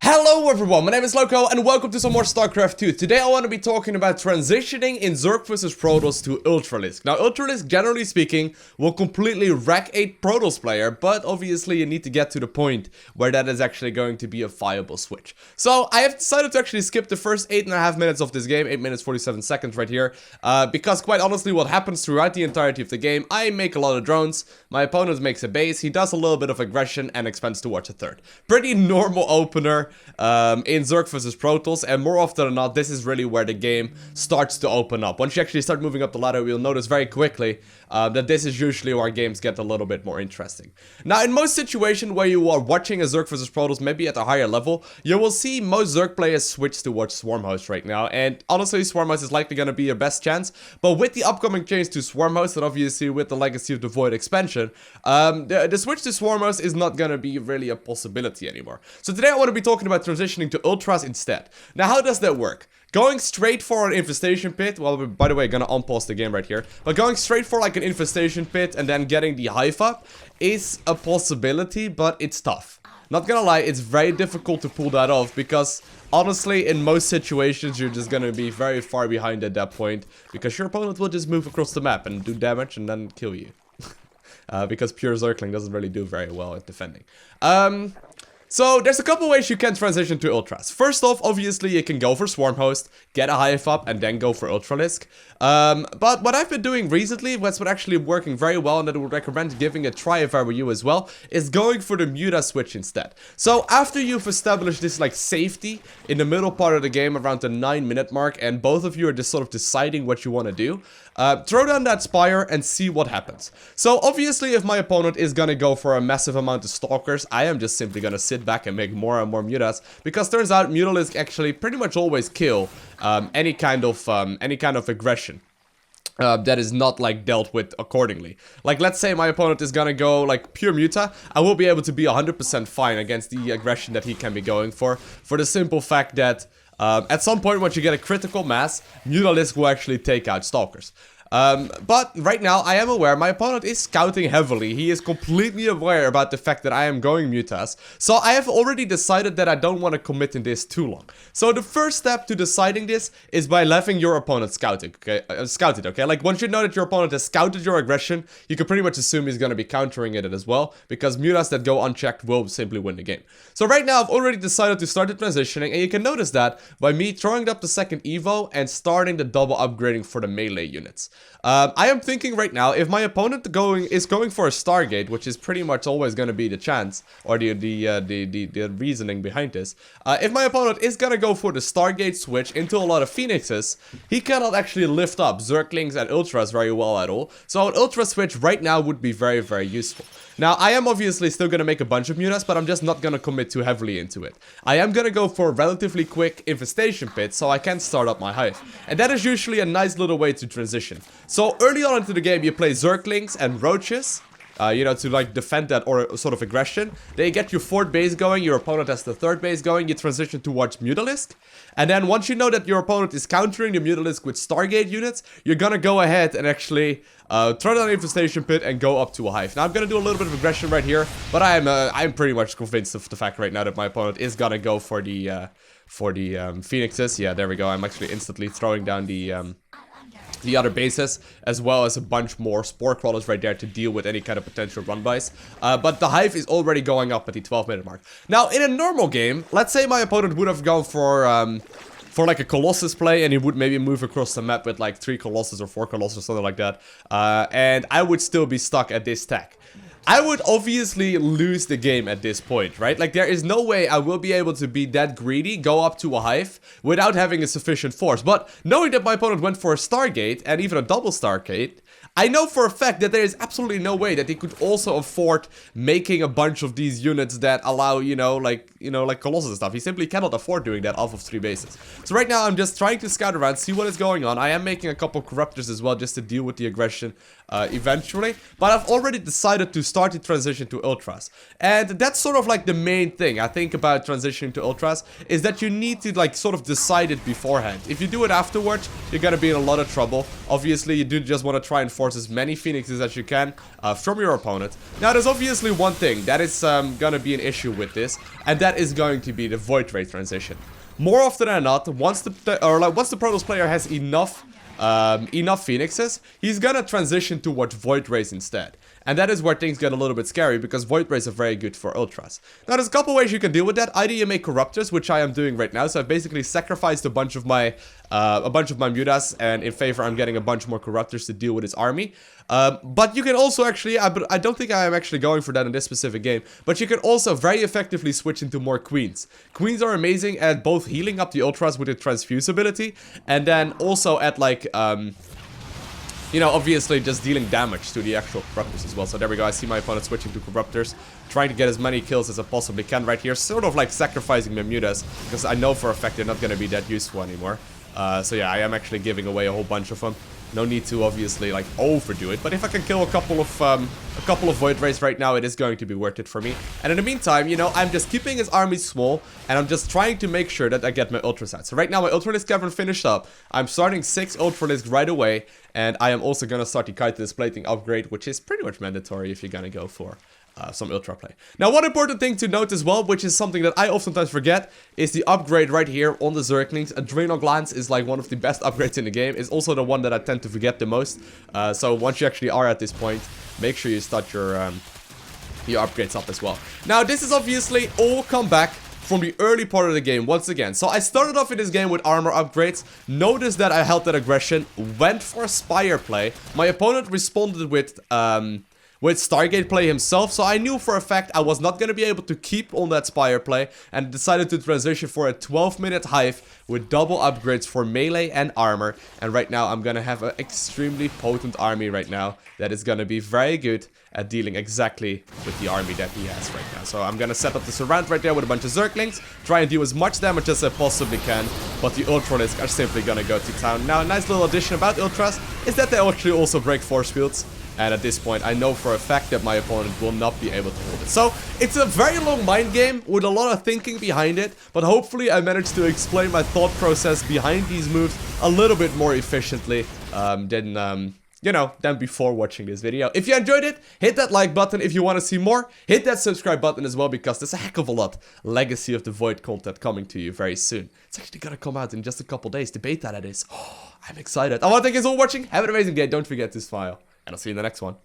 Hello everyone, my name is Lowko and welcome to some more StarCraft 2. Today I want to be talking about transitioning in Zerg vs Protoss to Ultralisks. Now Ultralisks, generally speaking, will completely wreck a Protoss player, but obviously you need to get to the point where that is actually going to be a viable switch. So I have decided to actually skip the first 8.5 minutes of this game, 8 minutes 47 seconds right here, because quite honestly what happens throughout the entirety of the game, I make a lot of drones, my opponent makes a base, he does a little bit of aggression and expands towards a third. Pretty normal opener in Zerg vs Protoss, and more often than not, this is really where the game starts to open up. Once you actually start moving up the ladder, you'll notice very quickly that this is usually where games get a little bit more interesting. Now, in most situations where you are watching a Zerg vs Protoss, maybe at a higher level, you will see most Zerg players switch towards Swarm Host right now, and honestly, Swarm Host is likely going to be your best chance, but with the upcoming change to Swarm Host, and obviously with the Legacy of the Void expansion, the switch to Swarm Host is not going to be really a possibility anymore. So today I want to be talking about transitioning to Ultras instead. Now, how does that work? Going straight for an infestation pit, well, by the way, gonna unpause the game right here, but going straight for like an infestation pit and then getting the Hive up is a possibility, but it's tough. Not gonna lie, it's very difficult to pull that off because honestly, in most situations, you're just gonna be very far behind at that point because your opponent will just move across the map and do damage and then kill you. Because pure Zergling doesn't really do very well at defending. So there's a couple ways you can transition to Ultras. First off, obviously you can go for Swarm Host, get a Hive up, and then go for Ultralisk. But what I've been doing recently, what's been actually working very well, and that I would recommend giving a try if I were you as well, is going for the Muta switch instead. So after you've established this like safety in the middle part of the game around the 9-minute mark, and both of you are just sort of deciding what you want to do, throw down that Spire and see what happens. So obviously if my opponent is gonna go for a massive amount of Stalkers, I am just simply gonna sit back and make more and more Mutas, because turns out Mutalisks actually pretty much always kill any kind of aggression that is not like dealt with accordingly. Like, let's say my opponent is gonna go like pure Muta, I will be able to be 100% fine against the aggression that he can be going for the simple fact that at some point once you get a critical mass, Mutalisk will actually take out Stalkers. But right now, I am aware my opponent is scouting heavily. He is completely aware about the fact that I am going Mutas. So I have already decided that I don't want to commit in this too long. So the first step to deciding this is by letting your opponent scout it, okay? Like, once you know that your opponent has scouted your aggression, you can pretty much assume he's going to be countering it as well, because Mutas that go unchecked will simply win the game. So right now, I've already decided to start the transitioning, and you can notice that by me throwing up the second Evo and starting the double upgrading for the melee units. I am thinking right now, if my opponent is going for a Stargate, which is pretty much always going to be the chance, or the reasoning behind this, if my opponent is going to go for the Stargate switch into a lot of Phoenixes, he cannot actually lift up Zerglings and Ultras very well at all, so an Ultra switch right now would be very, very useful. Now, I am obviously still going to make a bunch of Mutas, but I'm just not going to commit too heavily into it. I am going to go for a relatively quick infestation pit, so I can start up my Hive. And that is usually a nice little way to transition. So, early on into the game, you play Zerglings and Roaches, you know, to like defend that or sort of aggression. Then you get your 4th base going, your opponent has the 3rd base going, you transition towards Mutalisk. And then once you know that your opponent is countering the Mutalisk with Stargate units, you're gonna go ahead and actually throw down an infestation pit and go up to a Hive. Now I'm gonna do a little bit of aggression right here, but I'm pretty much convinced of the fact right now that my opponent is gonna go for the Phoenixes. Yeah, there we go. I'm actually instantly throwing down the other bases, as well as a bunch more Spore Crawlers right there to deal with any kind of potential run-bys. But the Hive is already going up at the 12-minute mark. Now, in a normal game, let's say my opponent would have gone for like a Colossus play, and he would maybe move across the map with like 3 Colossus or 4 Colossus or something like that, and I would still be stuck at this stack. I would obviously lose the game at this point, right? Like, there is no way I will be able to be that greedy, go up to a Hive, without having a sufficient force. But knowing that my opponent went for a Stargate, and even a double Stargate, I know for a fact that there is absolutely no way that they could also afford making a bunch of these units that allow, like Colossus and stuff. He simply cannot afford doing that off of 3 bases. So right now I'm just trying to scout around, see what is going on. I am making a couple Corruptors as well, just to deal with the aggression eventually. But I've already decided to start the transition to Ultras. And that's sort of like the main thing I think about transitioning to Ultras, is that you need to like sort of decide it beforehand. If you do it afterwards, you're gonna be in a lot of trouble. Obviously, you do just want to try and force as many Phoenixes as you can from your opponent. Now, there's obviously one thing that is gonna be an issue with this, and that is going to be the Void Ray transition. More often than not, once the Protoss player has enough Phoenixes, he's gonna transition towards Void Rays instead. And that is where things get a little bit scary, because Void Rays are very good for Ultras. Now, there's a couple ways you can deal with that. Either you make Corruptors, which I am doing right now, so I've basically sacrificed a bunch of my Mutas, and in favor I'm getting a bunch more Corruptors to deal with his army. But you can also actually, I don't think I am actually going for that in this specific game, but you can also very effectively switch into more Queens. Queens are amazing at both healing up the Ultras with the Transfuse ability, and then also at like, you know, obviously just dealing damage to the actual Corruptors as well. So there we go, I see my opponent switching to Corruptors, trying to get as many kills as I possibly can right here, sort of like sacrificing my Mutas, because I know for a fact they're not going to be that useful anymore. So yeah, I am actually giving away a whole bunch of them. No need to obviously like overdo it, but if I can kill a couple of Void Rays right now, it is going to be worth it for me. And in the meantime, you know, I'm just keeping his army small, and I'm just trying to make sure that I get my Ultras out. So right now my Ultralisk haven't finished up. I'm starting 6 Ultralisks right away, and I am also gonna start the Chitinous Plating upgrade, which is pretty much mandatory if you're gonna go for some Ultra play. Now, one important thing to note as well, which is something that I oftentimes forget, is the upgrade right here on the Zerglings. Adrenal Glands is like one of the best upgrades in the game. It's also the one that I tend to forget the most. So once you actually are at this point, make sure you start your upgrades up as well. Now, this is obviously all come back from the early part of the game once again. So I started off in this game with armor upgrades, noticed that I held that aggression, went for a Spire play. My opponent responded with Stargate play himself, so I knew for a fact I was not going to be able to keep on that Spire play, and decided to transition for a 12-minute Hive with double upgrades for melee and armor. And right now I'm going to have an extremely potent army right now that is going to be very good at dealing exactly with the army that he has right now. So I'm going to set up the surround right there with a bunch of Zerglings, try and do as much damage as I possibly can, but the Ultralisks are simply going to go to town. Now, a nice little addition about Ultras is that they actually also break force fields. And at this point, I know for a fact that my opponent will not be able to hold it. So, it's a very long mind game with a lot of thinking behind it. But hopefully I managed to explain my thought process behind these moves a little bit more efficiently than before watching this video. If you enjoyed it, hit that like button. If you want to see more, hit that subscribe button as well, because there's a heck of a lot Legacy of the Void content coming to you very soon. It's actually gonna come out in just a couple days. The beta, that is. Oh, I'm excited. I want to thank you all for watching. Have an amazing day. Don't forget to smile. And I'll see you in the next one.